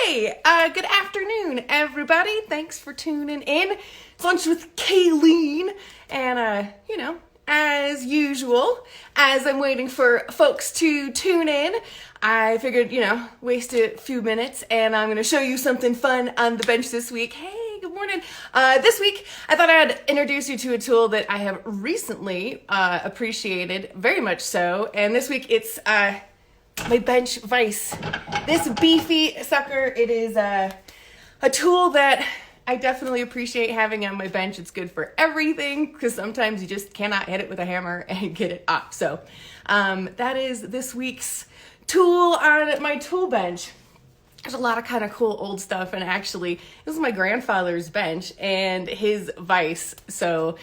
Hey, good afternoon, everybody. Thanks for tuning in. It's Lunch with Kayleen. And, as usual, as I'm waiting for folks to tune in, I figured, waste a few minutes and I'm going to show you something fun on the bench this week. Hey, good morning. This week, I thought I'd introduce you to a tool that I have recently appreciated, very much so. And this week, it's my bench vise. This beefy sucker, it is a tool that I definitely appreciate having on my bench. It's good for everything because sometimes you just cannot hit it with a hammer and get it up. So that is this week's tool on my tool bench. There's a lot of kind of cool old stuff, and actually this is my grandfather's bench and his vise. So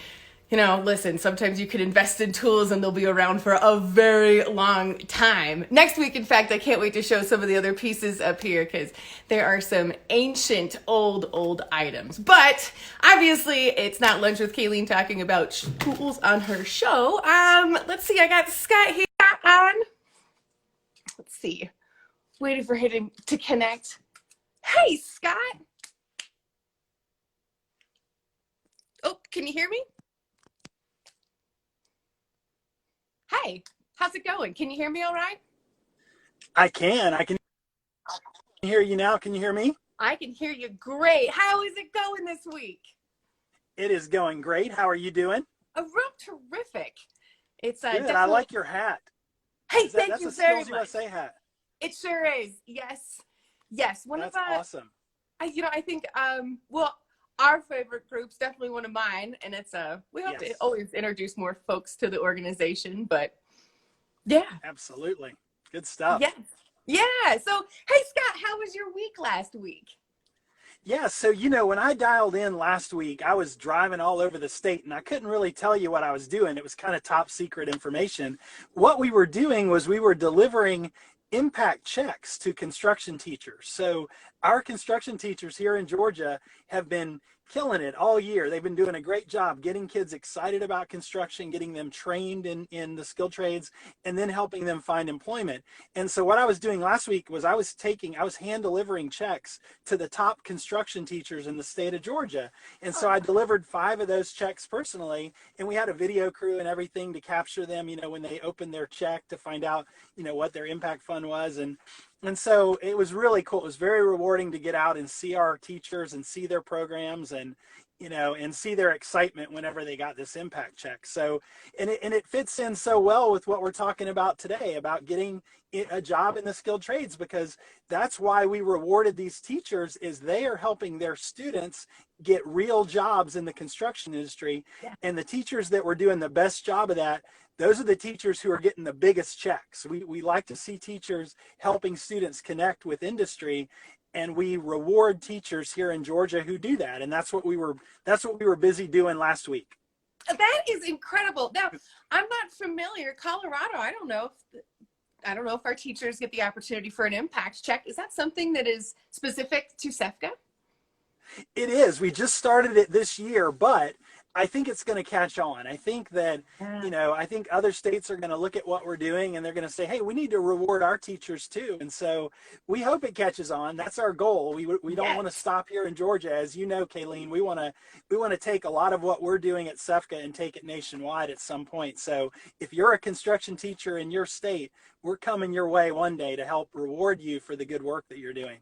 listen, sometimes you can invest in tools and they'll be around for a very long time. Next week, in fact, I can't wait to show some of the other pieces up here because there are some ancient old items. But obviously, it's not Lunch with Kayleen talking about tools on her show. Let's see, I got Scott here on. Let's see, waiting for him to connect. Hey, Scott. Oh, can you hear me? Hey, how's it going? Can you hear me all right? I can hear you now. Can you hear me? I can hear you great. How is it going this week? It is going great. How are you doing? A real terrific. It's good. Definitely... I like your hat. Hey, thank you very much. That's a Skills USA hat. It sure is. Yes. That's awesome. I think our favorite group's definitely one of mine, and it's we hope to always introduce more folks to the organization, but yeah. Absolutely. Good stuff. Yeah. So, hey Scott, how was your week last week? Yeah, so when I dialed in last week, I was driving all over the state and I couldn't really tell you what I was doing. It was kind of top secret information. What we were doing was we were delivering impact checks to construction teachers. So our construction teachers here in Georgia have been killing it all year. They've been doing a great job getting kids excited about construction, getting them trained in the skilled trades, and then helping them find employment. And so what I was doing last week was I was hand delivering checks to the top construction teachers in the state of Georgia. And so I delivered 5 of those checks personally, and we had a video crew and everything to capture them, when they opened their check to find out, what their impact fund was. And so it was really cool. It was very rewarding to get out and see our teachers and see their programs and see their excitement whenever they got this impact check. So, and it fits in so well with what we're talking about today, about getting a job in the skilled trades, because that's why we rewarded these teachers, is they are helping their students get real jobs in the construction industry. Yeah. And the teachers that were doing the best job of that, those are the teachers who are getting the biggest checks. We like to see teachers helping students connect with industry, and we reward teachers here in Georgia who do that. And that's what we were busy doing last week. That is incredible. Now, I'm not familiar. Colorado, I don't know if our teachers get the opportunity for an impact check. Is that something that is specific to SEFCA? It is. We just started it this year, but I think it's going to catch on. I think that, I think other states are going to look at what we're doing and they're going to say, hey, we need to reward our teachers too. And so we hope it catches on. That's our goal. We don't want to stop here in Georgia. As you know, Kayleen, we want to take a lot of what we're doing at SEFCA and take it nationwide at some point. So if you're a construction teacher in your state, we're coming your way one day to help reward you for the good work that you're doing.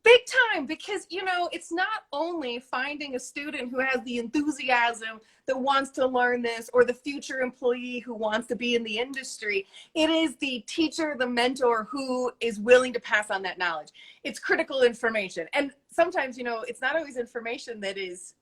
Big time, because, it's not only finding a student who has the enthusiasm that wants to learn this, or the future employee who wants to be in the industry. It is the teacher, the mentor who is willing to pass on that knowledge. It's critical information. And sometimes, it's not always information that is,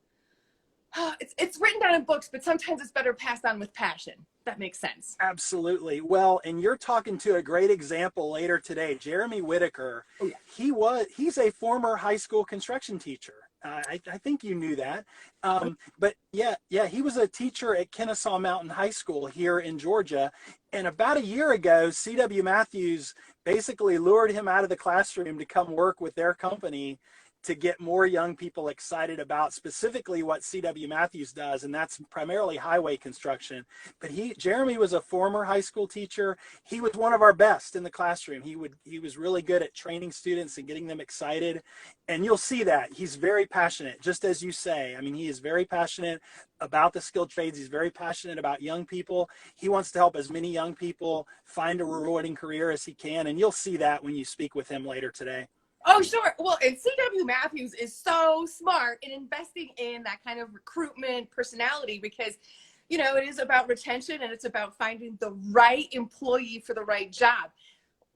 it's written down in books, but sometimes it's better passed on with passion. That makes sense. Absolutely. Well, and you're talking to a great example later today, Jeremy Whitaker. Oh, yeah. He's a former high school construction teacher. I think you knew that. But he was a teacher at Kennesaw Mountain High School here in Georgia. And about a year ago, C.W. Matthews basically lured him out of the classroom to come work with their company to get more young people excited about specifically what C.W. Matthews does, and that's primarily highway construction. But Jeremy was a former high school teacher. He was one of our best in the classroom. He was really good at training students and getting them excited. And you'll see that he's very passionate, just as you say. I mean, he is very passionate about the skilled trades. He's very passionate about young people. He wants to help as many young people find a rewarding career as he can. And you'll see that when you speak with him later today. Oh, sure. Well, and C.W. Matthews is so smart in investing in that kind of recruitment personality because, you know, it is about retention and it's about finding the right employee for the right job.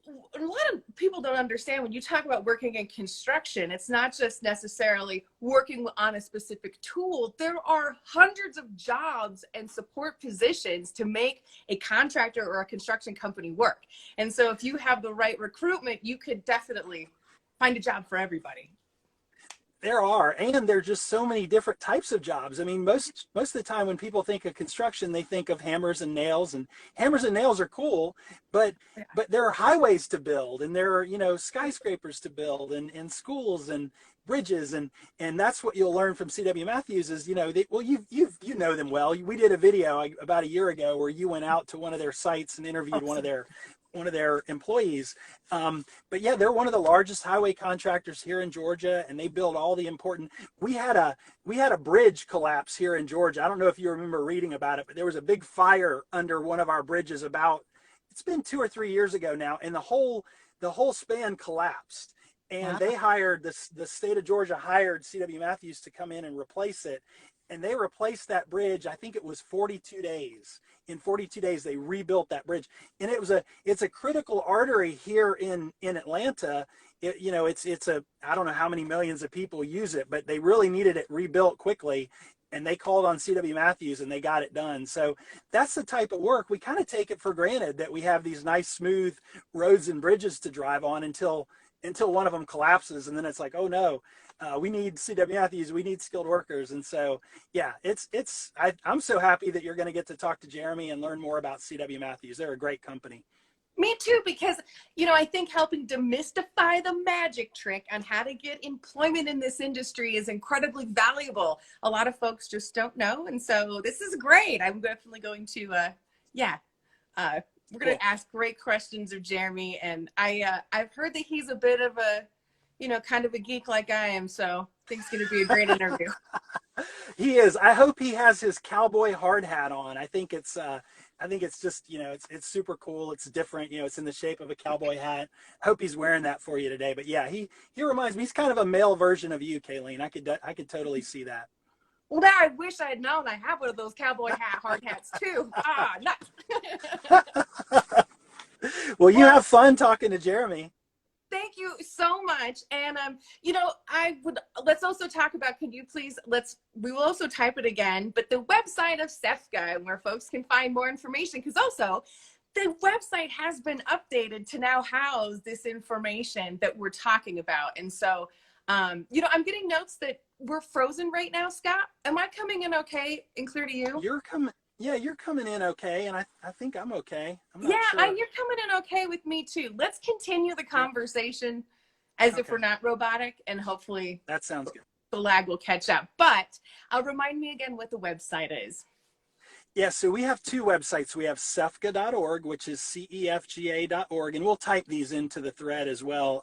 A lot of people don't understand when you talk about working in construction, it's not just necessarily working on a specific tool. There are hundreds of jobs and support positions to make a contractor or a construction company work. And so if you have the right recruitment, you could definitely find a job for everybody. There are, and there are just so many different types of jobs. I mean, most of the time when people think of construction, they think of hammers and nails, and hammers and nails are cool, but there are highways to build, and there are, you know, skyscrapers to build, and schools and bridges, and that's what you'll learn from C.W. Matthews is, you know, you know them well. We did a video about a year ago where you went out to one of their sites and interviewed one of their employees. But yeah, they're one of the largest highway contractors here in Georgia, and they build all the important, we had a bridge collapse here in Georgia. I don't know if you remember reading about it, but there was a big fire under one of our bridges it's been 2 or 3 years ago now, and the whole span collapsed. And they hired, the state of Georgia hired C.W. Matthews to come in and replace it. And they replaced that bridge, I think it was 42 days. In 42 days, they rebuilt that bridge. And it's a critical artery here in Atlanta. I don't know how many millions of people use it, but they really needed it rebuilt quickly. And they called on C.W. Matthews and they got it done. So that's the type of work. We kind of take it for granted that we have these nice, smooth roads and bridges to drive on until one of them collapses. And then it's like, oh no, we need C.W. Matthews, we need skilled workers. And so, yeah, I'm so happy that you're going to get to talk to Jeremy and learn more about C.W. Matthews. They're a great company. Me too, because, you know, I think helping demystify the magic trick on how to get employment in this industry is incredibly valuable. A lot of folks just don't know. And so this is great. I'm definitely going to, we're going to ask great questions of Jeremy. And I've heard that he's a bit of a, you know, kind of a geek like I am. So I think it's going to be a great interview. He is. I hope he has his cowboy hard hat on. I think it's just, you know, it's super cool. It's different. You know, it's in the shape of a cowboy hat. I hope he's wearing that for you today. But yeah, he reminds me, he's kind of a male version of you, Kayleen. I could totally see that. Well, now I wish I had known I have one of those cowboy hard hats too. Nuts. Well, you have fun talking to Jeremy. Thank you so much. And, you know, let's also talk about, we will also type it again, but the website of SEFCA where folks can find more information, because also the website has been updated to now house this information that we're talking about. And so, you know, I'm getting notes that we're frozen right now, Scott. Am I coming in okay and clear to you? You're coming in okay, and I think I'm okay. I'm not sure. You're coming in okay with me too. Let's continue the conversation as if we're not robotic, and hopefully that sounds good. The lag will catch up. But remind me again what the website is. Yeah, so we have two websites. We have cefga.org, which is cefga.org, and we'll type these into the thread as well.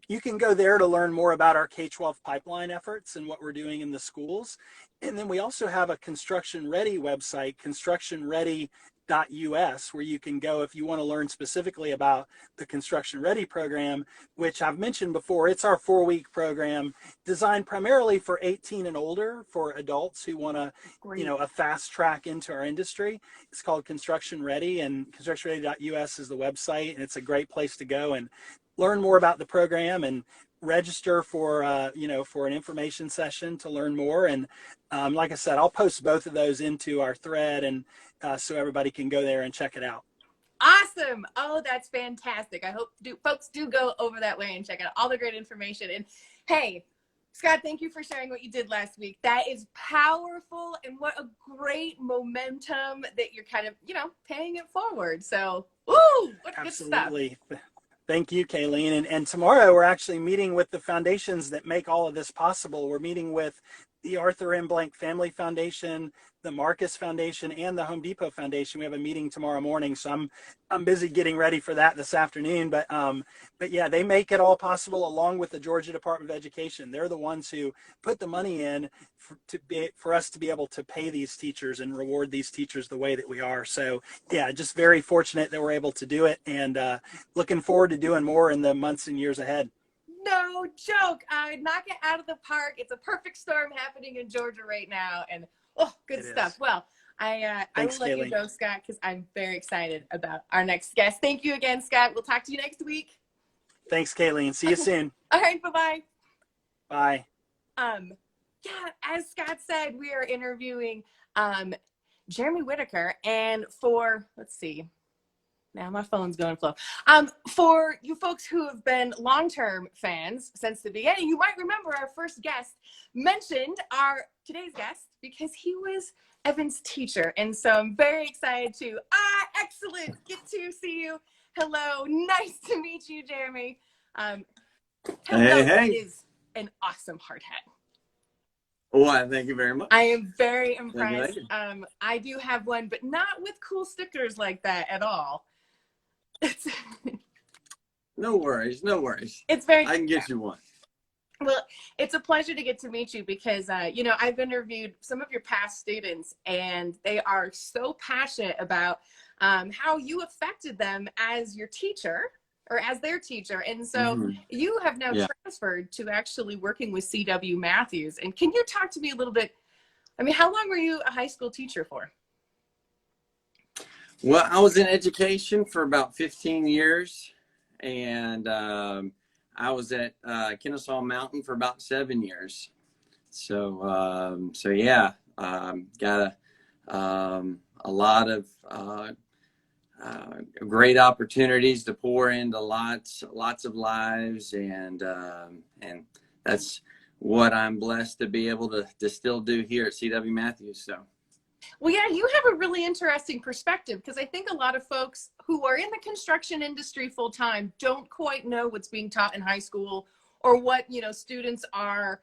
You can go there to learn more about our K-12 pipeline efforts and what we're doing in the schools. And then we also have a construction ready website, constructionready.us, where you can go if you want to learn specifically about the Construction Ready program, which I've mentioned before. It's our 4-week program designed primarily for 18 and older, for adults who want to, you know, a fast track into our industry. It's called Construction Ready, and constructionready.us is the website, and it's a great place to go and learn more about the program and register for for an information session to learn more. And like I said, I'll post both of those into our thread, and so everybody can go there and check it out. Awesome. Oh, that's fantastic. I hope folks do go over that way and check out all the great information. And hey, Scott, thank you for sharing what you did last week. That is powerful, and what a great momentum that you're kind of, you know, paying it forward. So, woo, what good stuff. Absolutely. Thank you, Kayleen. And tomorrow we're actually meeting with the foundations that make all of this possible. We're meeting with the Arthur M. Blank Family Foundation, the Marcus Foundation, and the Home Depot Foundation. We have a meeting tomorrow morning, so I'm busy getting ready for that this afternoon. But yeah, they make it all possible along with the Georgia Department of Education. They're the ones who put the money in for us to be able to pay these teachers and reward these teachers the way that we are. So yeah, just very fortunate that we're able to do it, and looking forward to doing more in the months and years ahead. No joke. I knock it out of the park. It's a perfect storm happening in Georgia right now, and oh, good It stuff. is. Well, I Thanks, will let you Kayleen. go, Scott, because I'm very excited about our next guest. Thank you again, Scott. We'll talk to you next week. Thanks, Kayleen. See you soon. All right, bye-bye. Bye. Yeah, as Scott said, we are interviewing Jeremy Whitaker, and for, let's see, now my phone's going slow. For you folks who have been long-term fans since the beginning, you might remember our first guest mentioned our today's guest because he was Evan's teacher. And so I'm very excited to, excellent, get to see you. Hello, nice to meet you, Jeremy. Hey, That hey. is an awesome hard hat. Well, thank you very much. I am very impressed. Thank you. I do have one, but not with cool stickers like that at all. No worries, no worries. It's very. I can get you one. Well, it's a pleasure to get to meet you because, I've interviewed some of your past students, and they are so passionate about how you affected them as your teacher or as their teacher. And so you have now transferred to actually working with C.W. Matthews. And can you talk to me a little bit? I mean, how long were you a high school teacher for? Well, I was in education for about 15 years, and I was at Kennesaw Mountain for about 7 years. So yeah, got a lot of great opportunities to pour into lots of lives, and that's what I'm blessed to be able to still do here at C.W. Matthews. So. Well, yeah, you have a really interesting perspective because I think a lot of folks who are in the construction industry full time don't quite know what's being taught in high school or what, students are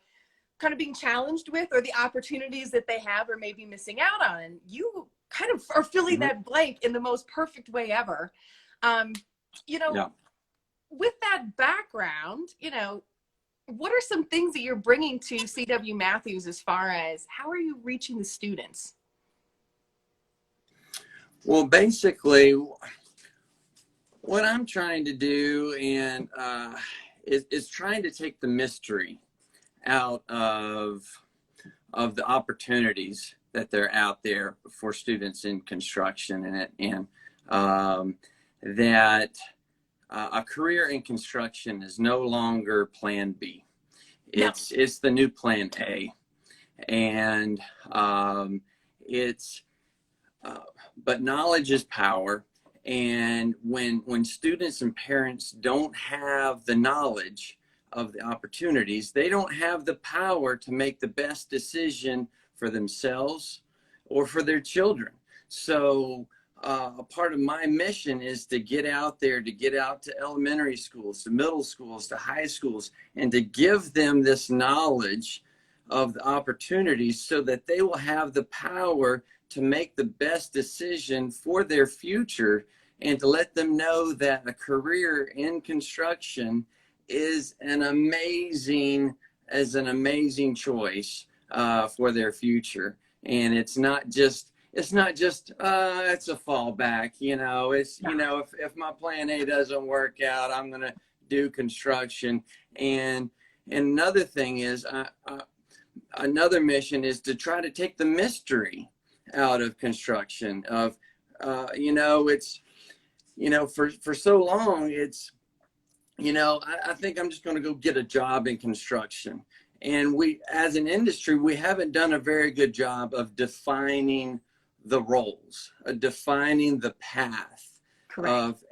kind of being challenged with or the opportunities that they have or maybe missing out on. And you kind of are filling that blank in the most perfect way ever. With that background, what are some things that you're bringing to C.W. Matthews as far as how are you reaching the students? Well, basically, what I'm trying to do is trying to take the mystery out of the opportunities that they're out there for students in construction, and that a career in construction is no longer Plan B. It's the new Plan A, and but knowledge is power. And when students and parents don't have the knowledge of the opportunities, they don't have the power to make the best decision for themselves or for their children. So a part of my mission is to get out there, to get out to elementary schools, to middle schools, to high schools, and to give them this knowledge of the opportunities so that they will have the power to make the best decision for their future, and to let them know that a career in construction is an amazing choice for their future. And it's not just it's a fallback, if my plan A doesn't work out, I'm going to do construction. And another thing is another mission is to try to take the mystery out of construction of it's for so long it's I think I'm just going to go get a job in construction, and we as an industry we haven't done a very good job of defining the roles, defining the path. Correct.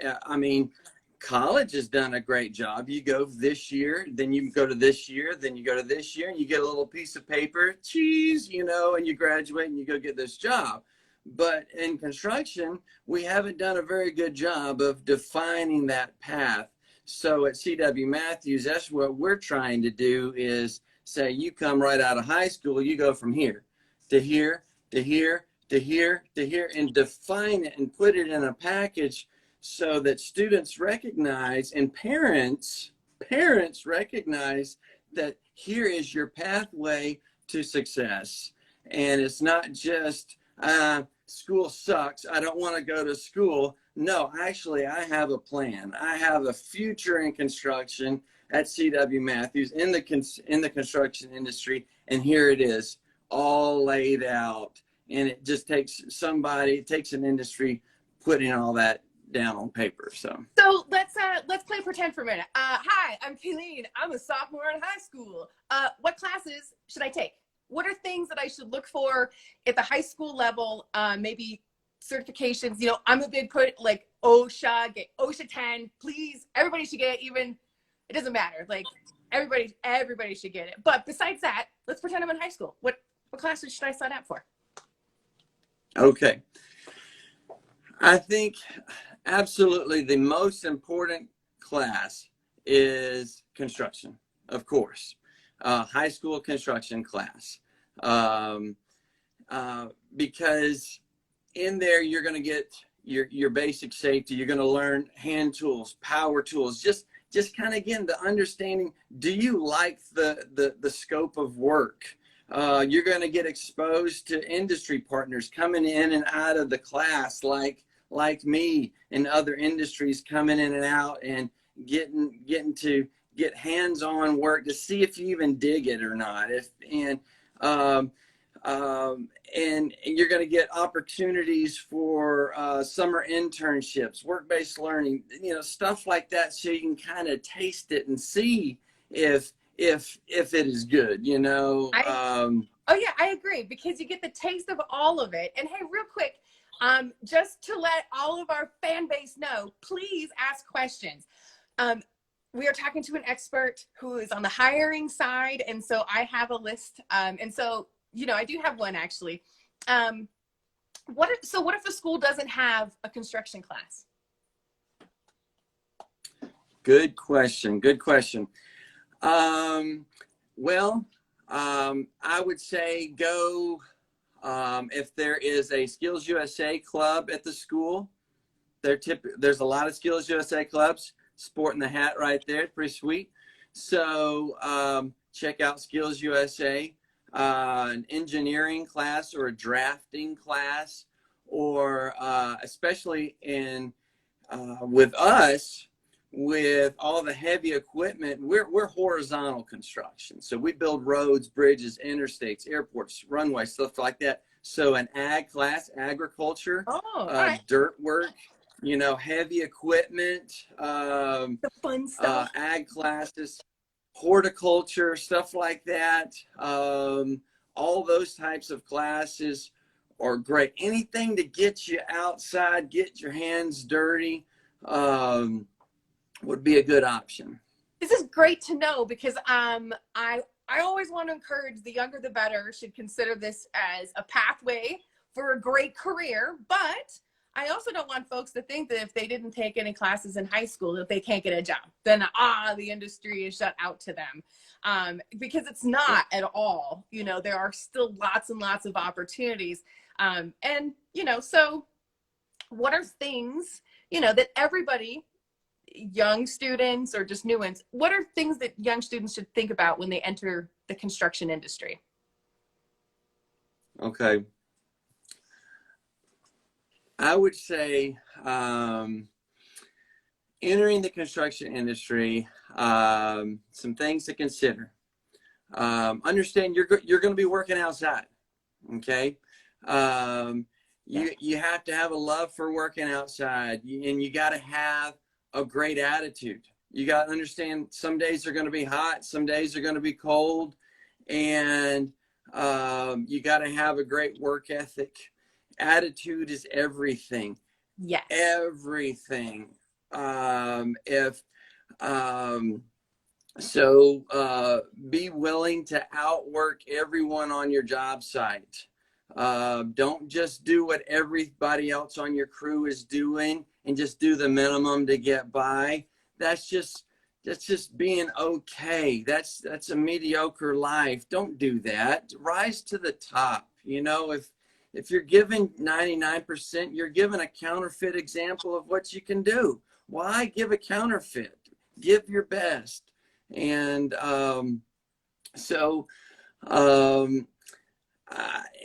College has done a great job. You go this year, then you go to this year, then you go to this year, and you get a little piece of paper, cheese, and you graduate and you go get this job. But in construction, we haven't done a very good job of defining that path So at CW Matthews, that's what we're trying to do is say, you come right out of high school, you go from here to here, to here, to here, to here, and define it and put it in a package so that students recognize and parents recognize that here is your pathway to success. And it's not just, school sucks, I don't want to go to school. No, actually, I have a plan. I have a future in construction at CW Matthews in the construction industry, and here it is, all laid out. And it just takes it takes an industry putting all that down on paper. So let's play pretend for a minute. Hi, I'm Kayleen. I'm a sophomore in high school. What classes should I take? What are things that I should look for at the high school level? Maybe certifications. You know, I'm a big like OSHA, get OSHA 10, please. Everybody should get it. Even it doesn't matter. Like everybody should get it. But besides that, let's pretend I'm in high school. What classes should I sign up for? Okay. I think absolutely the most important class is construction, of course. High school construction class. Because in there you're going to get your basic safety. You're going to learn hand tools, power tools, just kind of, again, the understanding, do you like the scope of work? You're going to get exposed to industry partners coming in and out of the class, like me and other industries coming in and out and getting to get hands-on work to see if you even dig it or not. And you're going to get opportunities for summer internships, work-based learning, you know, stuff like that, so you can kind of taste it and see if it is good, you know. Oh yeah, I agree, because you get the taste of all of it. And hey, real quick, just to let all of our fan base know, please ask questions. We are talking to an expert who is on the hiring side, and so I have a list. And so, you know, I do have one actually. What if a school doesn't have a construction class? Good question. Well, I would say go, if there is a Skills USA club at the school, there's a lot of Skills USA clubs. Sporting the hat right there, pretty sweet. So check out Skills USA, an engineering class or a drafting class, or especially with us, with all the heavy equipment, we're horizontal construction. So we build roads, bridges, interstates, airports, runways, stuff like that. So an ag class, agriculture, right. dirt work, you know, heavy equipment, The fun stuff. ag classes, horticulture, stuff like that. All those types of classes are great. Anything to get you outside, get your hands dirty, would be a good option. This is great to know, because I always want to encourage, the younger the better, should consider this as a pathway for a great career. But I also don't want folks to think that if they didn't take any classes in high school, that they can't get a job. Then, the industry is shut out to them. Because it's not at all. You know, there are still lots and lots of opportunities. And, you know, so what are things, you know, that everybody, young students or just new ones, what are things that young students should think about when they enter the construction industry? Okay. I would say entering the construction industry, some things to consider. Understand you're going to be working outside, okay? You have to have a love for working outside, and you got to have a great attitude. You got to understand some days are going to be hot, some days are going to be cold, and you got to have a great work ethic. Attitude is everything. Yes. Everything. Be willing to outwork everyone on your job site. Don't just do what everybody else on your crew is doing and just do the minimum to get by. that's just being okay. That's a mediocre life. Don't do that. Rise to the top. You know, if you're giving 99%, you're giving a counterfeit example of what you can do. Why give a counterfeit? Give your best. And so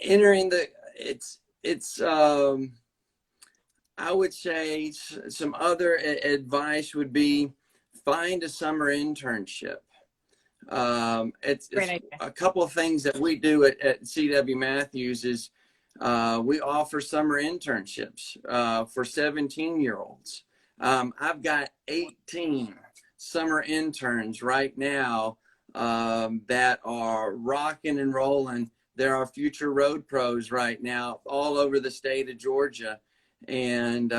entering the, it's I would say some other advice would be find a summer internship. It's a couple of things that we do at CW Matthews is we offer summer internships for 17-year-olds. I've got 18 summer interns right now that are rocking and rolling. There are future road pros right now all over the state of Georgia, and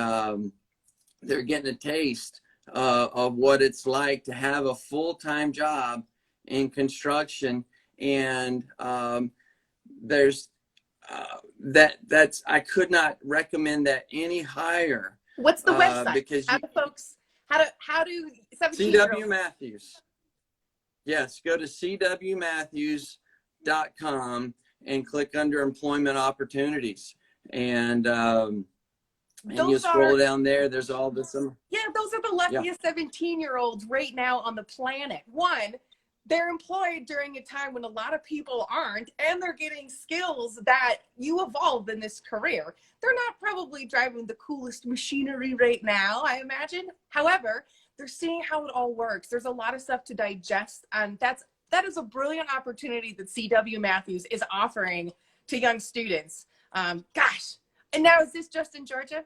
they're getting a taste of what it's like to have a full-time job in construction. And there's that's I could not recommend that any higher. What's the website? Because how do 17-year-olds? CW Matthews. Yes, go to cwmatthews.com and click under employment opportunities, and you'll scroll down there. There's all this. Yeah, those are the luckiest 17-year-olds right now on the planet. One, they're employed during a time when a lot of people aren't, and they're getting skills that you evolve in this career. They're not probably driving the coolest machinery right now, I imagine. However, they're seeing how it all works. There's a lot of stuff to digest, and that is a brilliant opportunity that CW Matthews is offering to young students. Gosh, and now is this just in Georgia?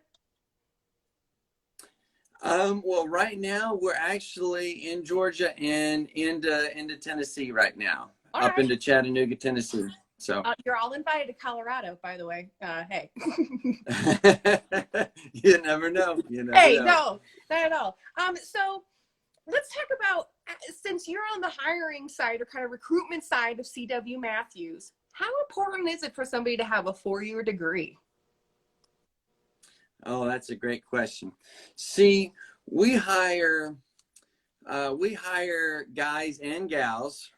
Well, right now we're actually in Georgia and into Tennessee right now, into Chattanooga, Tennessee. So you're all invited to Colorado, by the way. Hey, you never know. You never hey, know. no, not at all. So let's talk about, since you're on the hiring side or kind of recruitment side of CW Matthews, how important is it for somebody to have a 4-year degree? Oh, that's a great question. See, we hire guys and gals.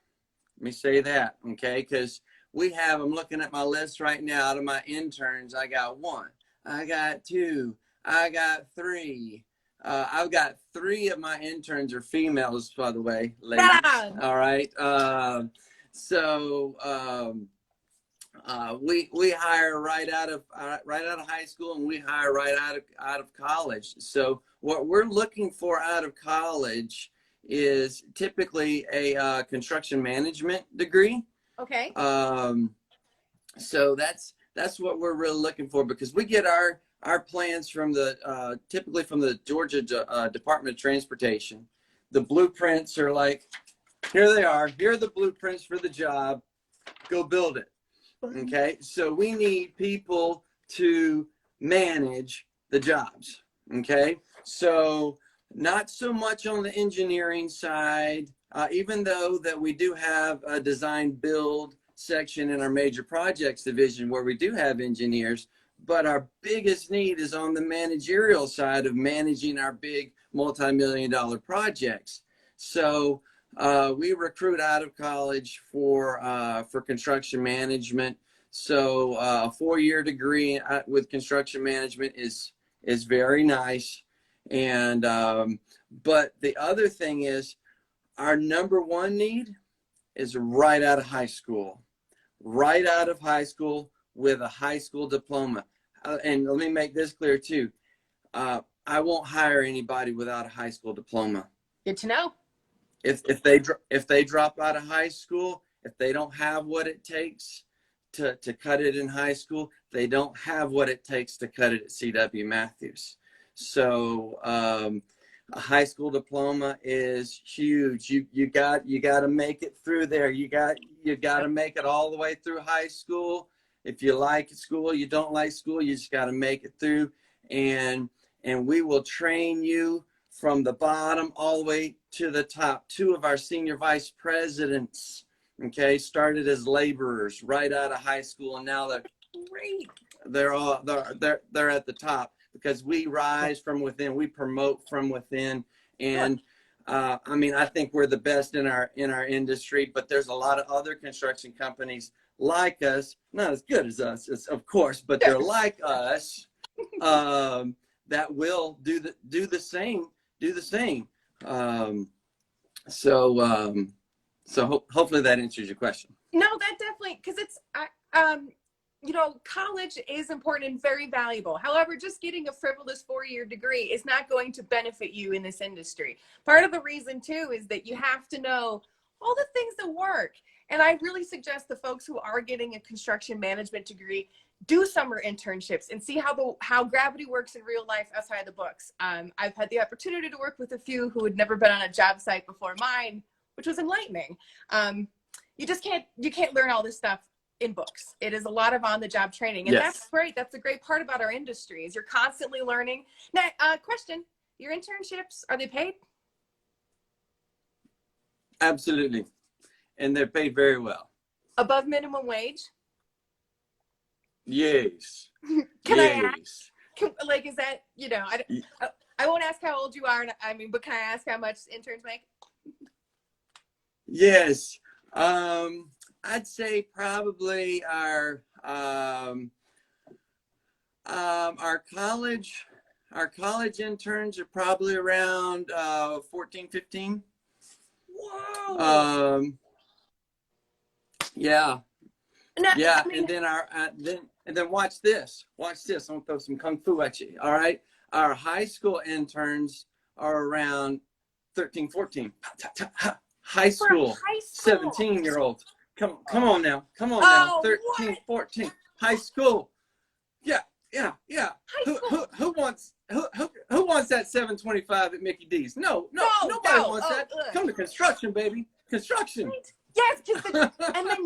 Let me say that, okay? Because I'm looking at my list right now. Out of my interns, I got 1, I got 2, I got 3. I've got 3 of my interns are females, by the way, ladies. All right. We hire right out of high school, and we hire right out of college. So what we're looking for out of college is typically a construction management degree. Okay. So that's what we're really looking for, because we get our plans from typically from the Georgia Department of Transportation. The blueprints are like, here they are. Here are the blueprints for the job. Go build it. Okay, so we need people to manage the jobs. Okay, so not so much on the engineering side, even though that we do have a design build section in our major projects division where we do have engineers, but our biggest need is on the managerial side of managing our big multi-million-dollar projects. So we recruit out of college for construction management. So a 4-year degree with construction management is very nice. And but the other thing is, our number 1 need is right out of high school with a high school diploma. And let me make this clear too. I won't hire anybody without a high school diploma. Good to know. If they drop out of high school, if they don't have what it takes to cut it in high school, they don't have what it takes to cut it at CW Matthews. So a high school diploma is huge. You got to make it through there. You got to make it all the way through high school. If you like school, you don't like school, you just got to make it through, and we will train you from the bottom all the way to the top. 2 of our senior vice presidents, okay, started as laborers right out of high school, and now they're great. They're at the top, because we rise from within, we promote from within, and I mean, I think we're the best in our industry, but there's a lot of other construction companies like us, not as good as us, of course, but they're like us, that will do the same. Um, so hopefully that answers your question. No, that definitely, because you know, college is important and very valuable. However, just getting a frivolous 4-year degree is not going to benefit you in this industry. Part of the reason too is that you have to know all the things that work. And I really suggest the folks who are getting a construction management degree do summer internships and see how gravity works in real life outside the books. I've had the opportunity to work with a few who had never been on a job site before mine, which was enlightening. You can't learn all this stuff in books. It is a lot of on-the-job training, and Yes. that's great. That's a great part about our industry is you're constantly learning. Now, question: your internships, are they paid? Absolutely, and they're paid very well. Above minimum wage? Yes. Can I Yes. ask? Like, is that, you know? I won't ask how old you are. I mean, but can I ask how much interns make? Yes. I'd say probably our college interns are probably around 14, 15. Whoa. Yeah. No, Yeah, I mean, and then watch this. Watch this. I'm gonna throw some kung fu at you. All right. Our high school interns are around 13, 14. High for school, high school. 17-year-olds. Come on now. Come on Oh, now. 13, what? 14. High school. Yeah. High school. Who wants that 725 at Mickey D's? No, nobody wants that. Ugh. Come to construction, baby. Construction. Right? Yes, and then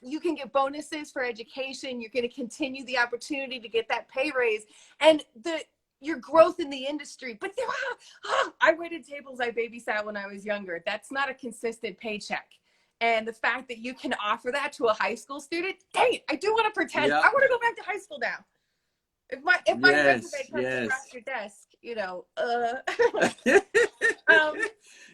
you can get bonuses for education. You're going to continue the opportunity to get that pay raise and your growth in the industry. But I waited tables I babysat when I was younger. That's not a consistent paycheck. And the fact that you can offer that to a high school student, dang it, I do want to pretend. Yep. I want to go back to high school now. If my Yes, resume comes yes. across your desk, you know,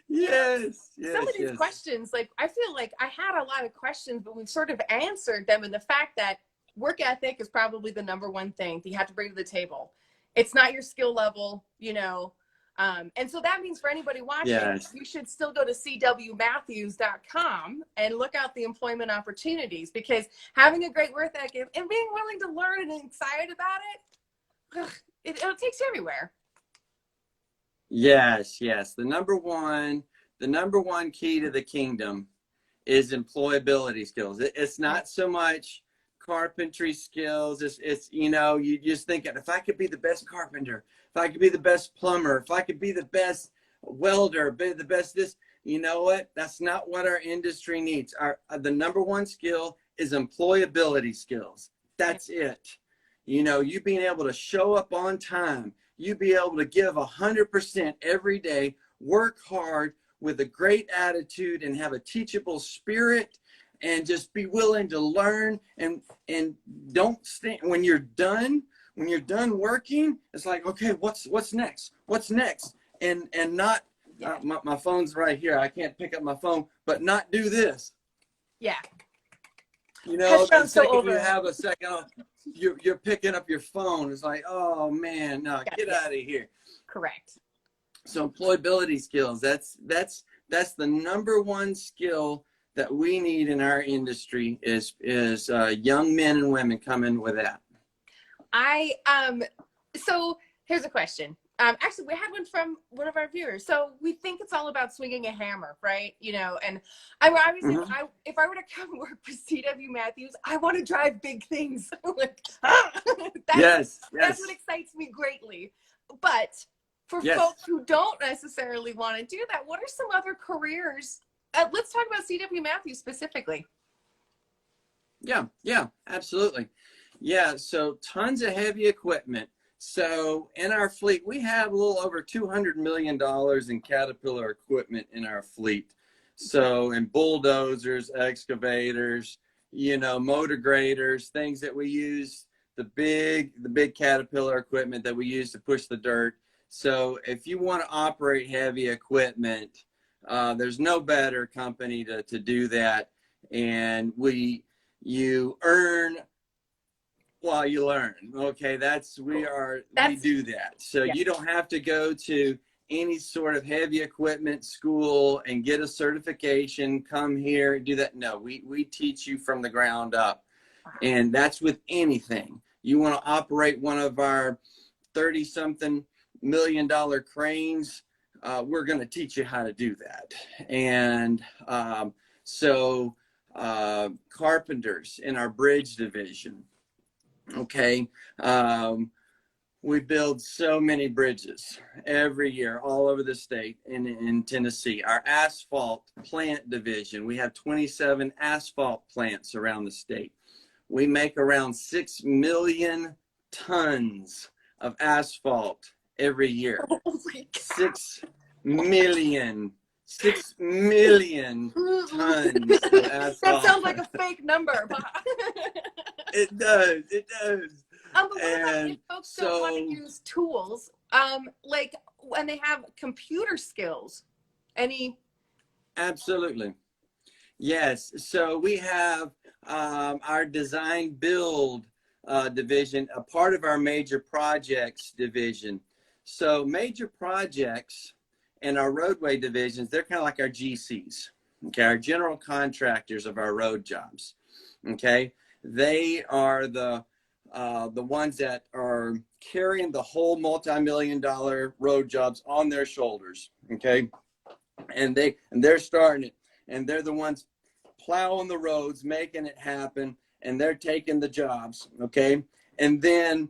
Yes. some of these questions, like I feel like I had a lot of questions, but we've sort of answered them in the fact that work ethic is probably the number one thing that you have to bring to the table. It's not your skill level, you know. And so that means for anybody watching, Yes. you should still go to cwmatthews.com and look out the employment opportunities, because having a great work ethic and being willing to learn and excited about it takes you everywhere. Yes. The number one key to the kingdom is employability skills. It's not so much carpentry skills. It's you know, you just think, if I could be the best carpenter, if I could be the best plumber, if I could be the best welder, be the best this, you know what? That's not what our industry needs. The number one skill is employability skills. That's it. You know, you being able to show up on time, you be able to give 100% every day, work hard with a great attitude and have a teachable spirit, and just be willing to learn, and don't stand when you're done working. It's like, okay, what's next? And not my phone's right here. I can't pick up my phone, but not do this. Yeah. You know, the so second you have a second, you're picking up your phone. It's like, oh man, no, get out of here. Correct. So employability skills, that's the number one skill that we need in our industry is young men and women coming with that. So here's a question. Actually, we had one from one of our viewers. So we think it's all about swinging a hammer, right? You know, and I obviously, if I were to come work for CW Matthews, I want to drive big things. Like, that's what excites me greatly. But for folks who don't necessarily want to do that, what are some other careers? Let's talk about CW Matthews specifically. Yeah, absolutely. Yeah, so tons of heavy equipment. So in our fleet, we have a little over $200 million in Caterpillar equipment in our fleet. So in bulldozers, excavators, you know, motor graders, things that we use, the big Caterpillar equipment that we use to push the dirt. So if you want to operate heavy equipment, there's no better company to do that. And you earn while you learn. Okay, we do that. So yeah. you don't have to go to any sort of heavy equipment school and get a certification, come here and do that. No, we teach you from the ground up. And that's with anything. You want to operate one of our 30-something million cranes, we're going to teach you how to do that. And carpenters in our bridge division, okay, we build so many bridges every year all over the state in Tennessee. Our asphalt plant division, we have 27 asphalt plants around the state. We make around 6 million tons of asphalt every year. Oh my God. 6 million tons of asphalt. That sounds like a fake number, but It does. but what about And if folks don't want to so, use tools, like when they have computer skills? Any? absolutely. Yes. So we have our design build division, a part of our major projects division. So major projects and our roadway divisions, they're kind of like our GCs, okay, our general contractors of our road jobs. Okay, they are the ones that are carrying the whole multi-million-dollar road jobs on their shoulders. Okay, and they're starting it, and they're the ones plowing the roads, making it happen, and they're taking the jobs. Okay, and then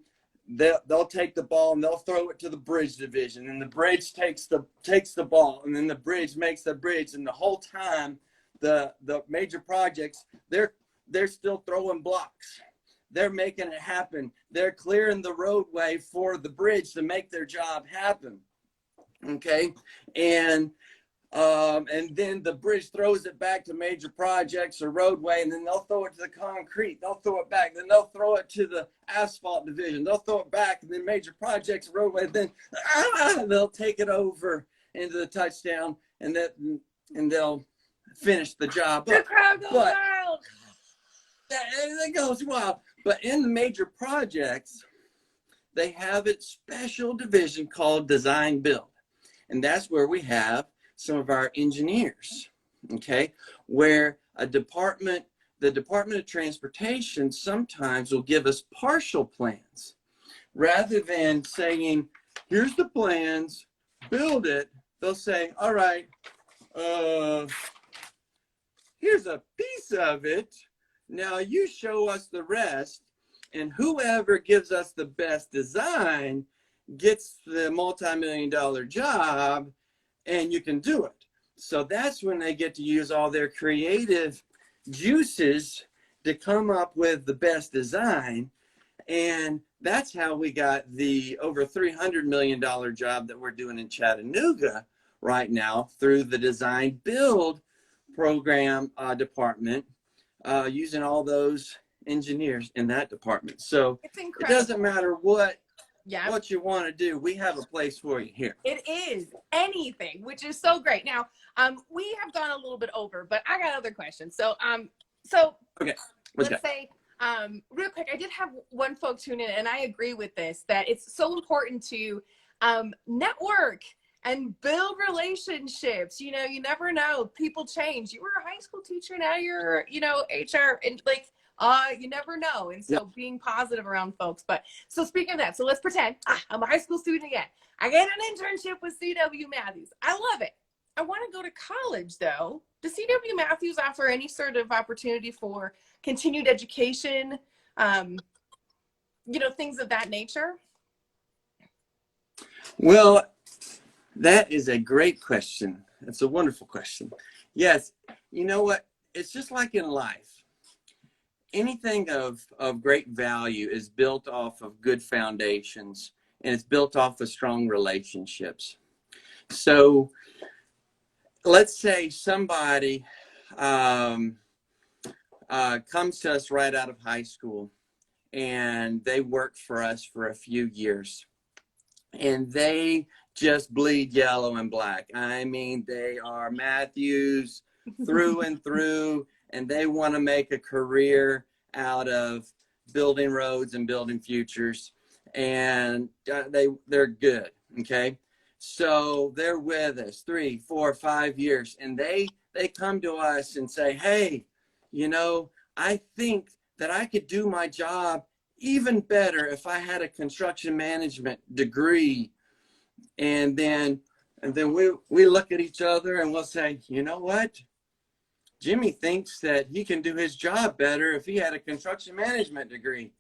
they'll take the ball and they'll throw it to the bridge division, and the bridge takes the ball, and then the bridge makes the bridge, and the whole time the major projects, they're still throwing blocks. They're making it happen. They're clearing the roadway for the bridge to make their job happen. Okay, and then the bridge throws it back to major projects or roadway, and then they'll throw it to the concrete. They'll throw it back. Then they'll throw it to the asphalt division. They'll throw it back, and then major projects, roadway. Then they'll take it over into the touchdown, and they'll finish the job. The crowd goes wild. It goes wild. But in the major projects, they have a special division called design build, and that's where we have some of our engineers, okay, where the Department of Transportation sometimes will give us partial plans. Rather than saying, here's the plans, build it, they'll say, all right, here's a piece of it. Now you show us the rest, and whoever gives us the best design gets the multi-million-dollar job, and you can do it. So that's when they get to use all their creative juices to come up with the best design. And that's how we got the over $300 million job that we're doing in Chattanooga right now through the design build program department, using all those engineers in that department. So It's it incredible. doesn't matter what Yeah. what you want to do. We have a place for you here. It is anything, which is so great. Now, we have gone a little bit over, but I got other questions. So Okay. let's say, real quick, I did have one folk tune in, and I agree with this, that it's so important to network and build relationships. You know, you never know. People change. You were a high school teacher, now you're, HR, and you never know. And so being positive around folks. But so speaking of that, so let's pretend I'm a high school student again. I get an internship with C.W. Matthews. I love it. I want to go to college though. Does C.W. Matthews offer any sort of opportunity for continued education? Things of that nature? Well, that is a great question. It's a wonderful question. Yes. You know what? It's just like in life. Anything of great value is built off of good foundations, and it's built off of strong relationships. So let's say somebody comes to us right out of high school, and they work for us for a few years. and they just bleed yellow and black. I mean, they are Matthews through and through, and they want to make a career out of building roads and building futures, and they're good. Okay, so they're with us 3, 4, 5 years, and they come to us and say, hey, you know, I think that I could do my job even better if I had a construction management degree. And then we look at each other and we'll say, you know what? Jimmy thinks that he can do his job better if he had a construction management degree.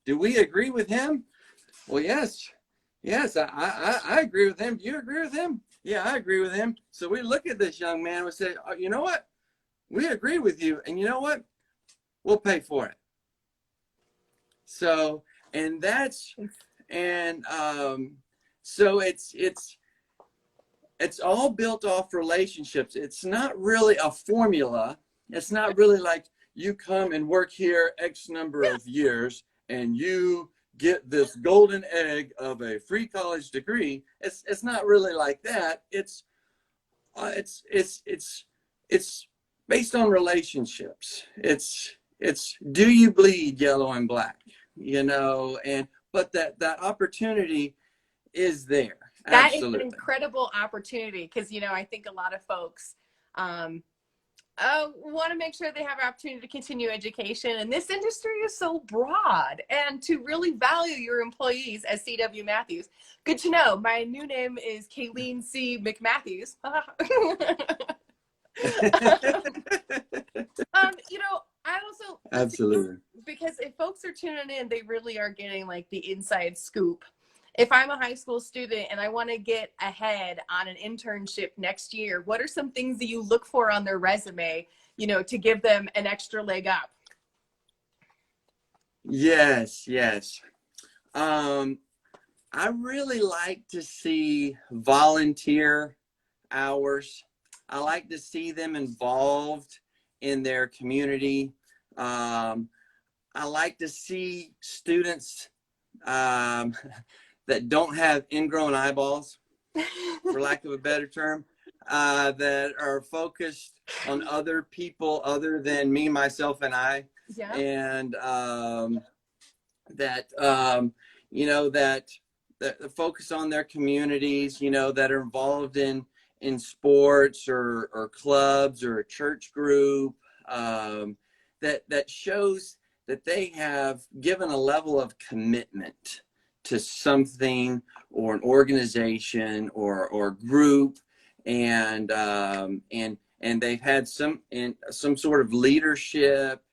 Do we agree with him? Well, yes. Yes, I agree with him. Do you agree with him? Yeah, I agree with him. So we look at this young man and we say, oh, you know what? We agree with you. And you know what? We'll pay for it. So, and that's, and so it's all built off relationships. It's not really a formula. It's not really like you come and work here X number of years and you get this golden egg of a free college degree. It's not really like that. It's based on relationships. It's do you bleed yellow and black, you know, but that opportunity is there. That Absolutely. is an incredible opportunity because, you know, I think a lot of folks want to make sure they have an opportunity to continue education. And this industry is so broad, and to really value your employees as C.W. Matthews. Good to know. My new name is Kayleen C. McMatthews. You know, I also, Absolutely. because if folks are tuning in, they really are getting like the inside scoop. If I'm a high school student and I want to get ahead on an internship next year, what are some things that you look for on their resume, you know, to give them an extra leg up? Yes. I really like to see volunteer hours. I like to see them involved in their community. I like to see students that don't have ingrown eyeballs, for lack of a better term, that are focused on other people other than me, myself, and I. Yeah. And you know, that focus on their communities, you know, that are involved in sports or clubs or a church group, that shows that they have given a level of commitment to something or an organization or group, and they've had some sort of leadership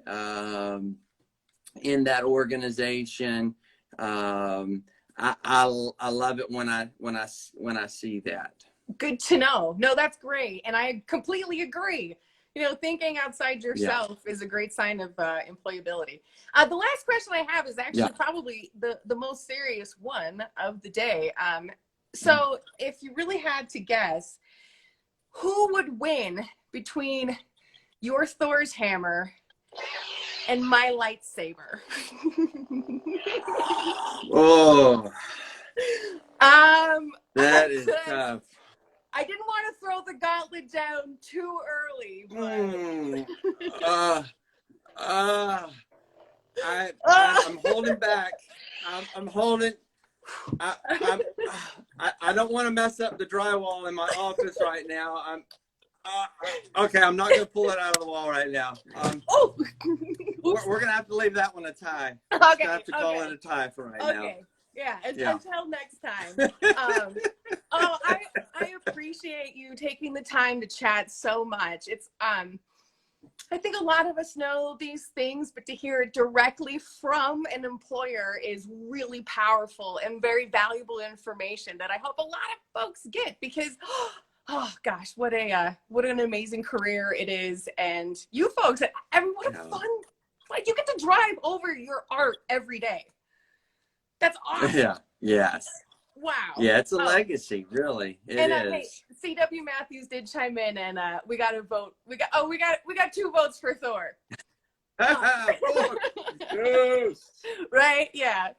in that organization. I love it when I see that. Good to know. No, that's great. And I completely agree. You know, thinking outside yourself is a great sign of employability. The last question I have is actually probably the most serious one of the day. So if you really had to guess, who would win between your Thor's hammer and my lightsaber? Oh, that is tough. I didn't want to throw the gauntlet down too early. But... I'm holding back. I'm holding. I don't want to mess up the drywall in my office right now. Okay. I'm not going to pull it out of the wall right now. We're going to have to leave that one a tie. Okay. Have to call it a tie for right now. Okay. Yeah. Until next time. I appreciate you taking the time to chat so much. It's I think a lot of us know these things, but to hear it directly from an employer is really powerful and very valuable information that I hope a lot of folks get, because oh gosh, what an amazing career it is. And you folks, what a fun, like, you get to drive over your art every day. That's awesome. Yeah. Yes. Wow. Yeah, it's a legacy, really. It is. Hey, C.W. Matthews did chime in, and we got a vote. We got 2 votes for Thor. Yes. Right? Yeah.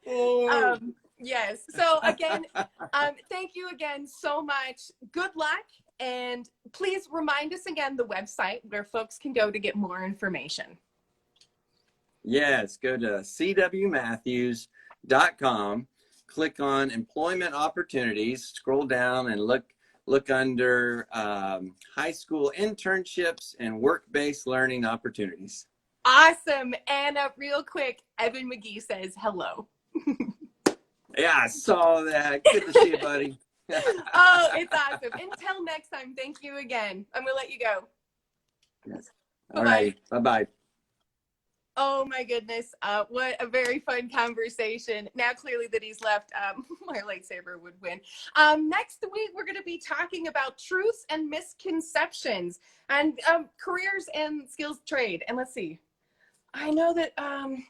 Yes. So again, thank you again so much. Good luck. And please remind us again the website where folks can go to get more information. Yes, go to cwmatthews.com, click on employment opportunities, scroll down and look under high school internships and work-based learning opportunities. Awesome. And real quick, Evan McGee says hello. Yeah, I saw that. Good to see you, buddy. Oh, it's awesome. Until next time, thank you again. I'm going to let you go. Yes. Bye-bye. All right. Bye-bye. Oh my goodness. What a very fun conversation. Now clearly that he's left, my lightsaber would win. Next week, we're going to be talking about truths and misconceptions and careers and skills trade. And let's see. I know that,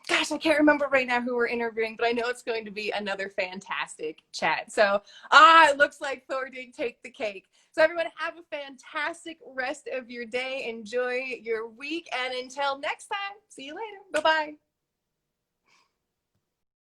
gosh, I can't remember right now who we're interviewing, but I know it's going to be another fantastic chat. So, it looks like Thor did take the cake. So everyone have a fantastic rest of your day. Enjoy your week. And until next time, see you later. Bye-bye.